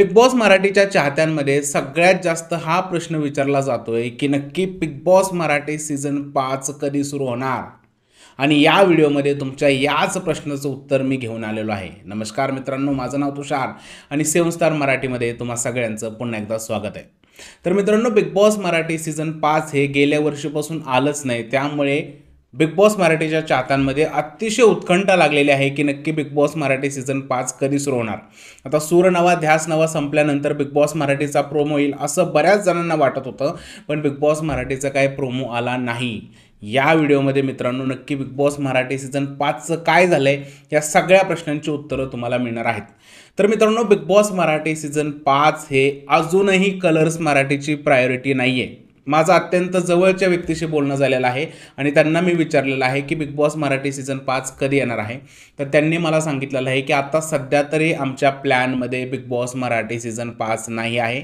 Big boss मराठीच्या चाहत्यांमध्ये सगळ्यात जास्त हा प्रश्न विचारला जातोय की नक्की बिग बॉस मराठी सीझन 5 कधी सुरू होणार. आणि या व्हिडिओमध्ये तुमच्या याच प्रश्नाचं उत्तर मी घेऊन आलेलो आहे. नमस्कार मित्रांनो, माझं नाव तुषार आणि 7 स्टार मराठीमध्ये तुम्हा सगळ्यांचं पुन्हा एकदा स्वागत आहे. तर मित्रांनो, बिग बॉस मराठी सीझन 5 हे गेल्या वर्षीपासून आलंच नाही, त्यामुळे बिग बॉस मराठीच्या चाहत्यांमध्ये अतिशय उत्कंठा लागलेली आहे की नक्की बिग बॉस मराठी सीझन 5 कधी सुरू होणार. आता सूर नवा ध्यास नवा संपल्यानंतर बिग बॉस मराठीचा प्रोमो येईल असं बऱ्याच जणांना वाटत होतं, पण बिग बॉस मराठीचा काही प्रोमो आला नाही. या व्हिडिओमध्ये मित्रांनो नक्की बिग बॉस मराठी सीझन 5चं काय झालंय या सगळ्या प्रश्नांची उत्तरं तुम्हाला मिळणार आहेत. तर मित्रांनो, बिग बॉस मराठी सीझन 5 हे अजूनही कलर्स मराठीची प्रायोरिटी नाही आहे. माझं अत्यंत जवळच्या व्यक्तीशी बोलणं झालेलं आहे आणि त्यांना मी विचारलेलं आहे की बिग बॉस मराठी सीझन 5 कधी येणार आहे. तर त्यांनी मला सांगितलेलं आहे की आता सध्या तरी आमच्या प्लॅनमध्ये बिग बॉस मराठी सीझन 5 नाही आहे.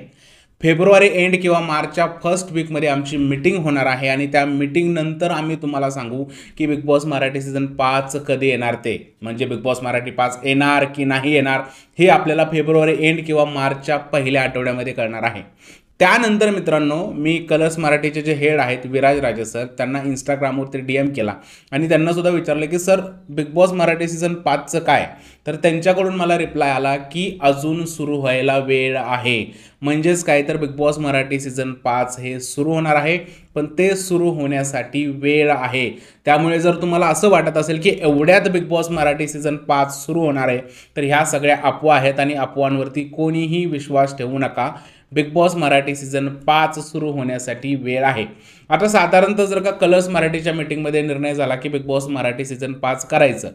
फेब्रुवारी एंड किंवा मार्चच्या फर्स्ट वीकमध्ये आमची मीटिंग होणार आहे आणि त्या मीटिंगनंतर आम्ही तुम्हाला सांगू की बिग बॉस मराठी सीझन 5 कधी येणार ते. म्हणजे बिग बॉस मराठी 5 येणार की नाही येणार हे आपल्याला फेब्रुवारी एंड किंवा मार्चच्या पहिल्या आठवड्यामध्ये कळणार आहे. त्यानंतर मित्रांनो, मी कलर्स मराठीचे जे हेड आहेत विराज राजे सर, त्यांना इंस्टाग्रामवरती DM केला आणि त्यांनासुद्धा विचारलं की sir Bigg Boss Marathi season 5चं काय. तर त्यांच्याकडून मला रिप्लाय आला की अजून सुरू व्हायला वेळ आहे. म्हणजेच काय, तर बिग बॉस मराठी सीझन 5 हे सुरू होणार आहे, पण ते सुरू होण्यासाठी वेळ आहे. त्यामुळे जर तुम्हाला असं वाटत असेल की एवढ्यात बिग बॉस मराठी सीझन 5 सुरू होणार आहे, तर ह्या सगळ्या अफवा आहेत आणि अफवांवरती कोणीही विश्वास ठेवू नका. बिग बॉस मराठी सीझन 5 सुरू होण्यासाठी वेळ आहे. आता साधारणतः जर का कलर्स मराठीच्या मीटिंगमध्ये निर्णय झाला की बिग बॉस मराठी सीझन 5 करायचं,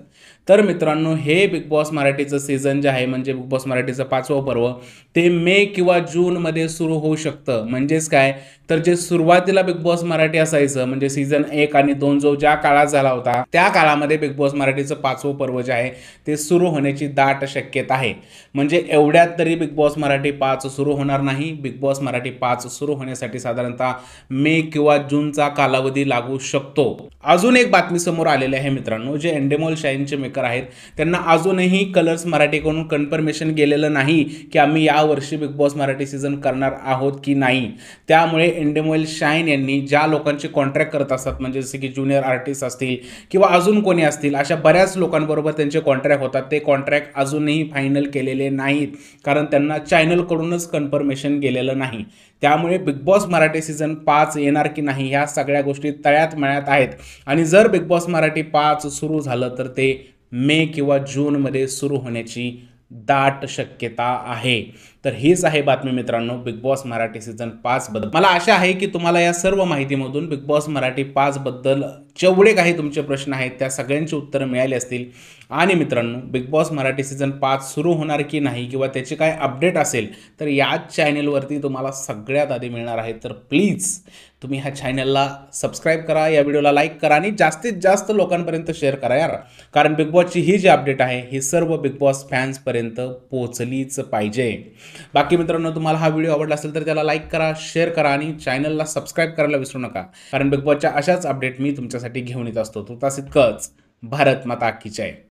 तर मित्रांनो हे बिग बॉस मराठीचं सीझन जे आहे, म्हणजे बिग बॉस मराठीचं 5वं पर्व, ते मे किंवा जूनमध्ये सुरू होऊ शकतं. म्हणजेच काय, तर जे सुरुवातीला बिग बॉस मराठी असायचं, म्हणजे सीझन 1 आणि 2 जो ज्या काळात झाला होता, त्या काळामध्ये बिग बॉस मराठीचं 5वं पर्व जे आहे ते सुरू होण्याची दाट शक्यता आहे. म्हणजे एवढ्यात तरी बिग बॉस मराठी 5 सुरू होणार नाही. बिग बॉस मराठी 5 सुरू होण्यासाठी साधारणतः मे किंवा जूनचा कालावधी लागू शकतो. अजून एक बातमी समोर आलेली आहे मित्रांनो, जे एंडेमॉल शाईनचे मेकर आहेत त्यांना अजूनही कलर्स मराठीकडून कन्फर्मेशन गेलेलं नाही की आम्ही यावर्षी बिग बॉस मराठी सीझन करणार आहोत की नाही. त्यामुळे एंडेमॉल शाईन यांनी ज्या लोकांचे कॉन्ट्रॅक्ट करत असतात, म्हणजे जसे की ज्युनियर आर्टिस्ट असतील किंवा अजून कोणी असतील, अशा बऱ्याच लोकांबरोबर त्यांचे कॉन्ट्रॅक्ट होतात, ते कॉन्ट्रॅक्ट अजूनही फायनल केलेले नाहीत, कारण त्यांना चॅनलकडूनच कन्फर्मेशन गेलेलं नाही. त्यामुळे बिग बॉस मराठी सीझन 5 येणार की नाही ह्या सगळ्या गोष्टी तळ्यात मळ्यात आहेत. आणि जर बिग बॉस मराठी 5 सुरू झालं तर ते मे किंवा जूनमध्ये सुरू होण्याची दाट शक्यता आहे. तर हीच आहे बातमी मित्रांनो बिग बॉस मराठी सीझन 5 बद्दल. मला आशा आहे की तुम्हाला या सर्व माहितीमधून बिग बॉस मराठी 5 बद्दल जेवढे काही तुमचे प्रश्न आहेत त्या सगळ्यांची उत्तरं मिळाली असतील. आणि मित्रांनो, बिग बॉस मराठी सीझन 5 सुरू होणार की नाही किंवा त्याचे काय अपडेट असेल तर याच चॅनेलवरती तुम्हाला सगळ्यात आधी मिळणार आहे. तर प्लीज तुम्ही ह्या चॅनलला सबस्क्राईब करा, या व्हिडिओला लाईक करा आणि जास्तीत जास्त लोकांपर्यंत शेअर करा यार, कारण बिग बॉसची ही जी अपडेट आहे ही सर्व बिग बॉस फॅन्सपर्यंत पोहोचलीच पाहिजे. बाकी मित्रांनो, तुम्हाला हा व्हिडिओ आवडला असेल तर त्याला लाईक करा, शेअर करा आणि चॅनलला सबस्क्राईब करायला विसरू नका, कारण बिग बॉसच्या अशाच अपडेट मी तुमच्यासाठी घेऊन येत असतो. तुर्तास इतकंच. भारत माता की जय.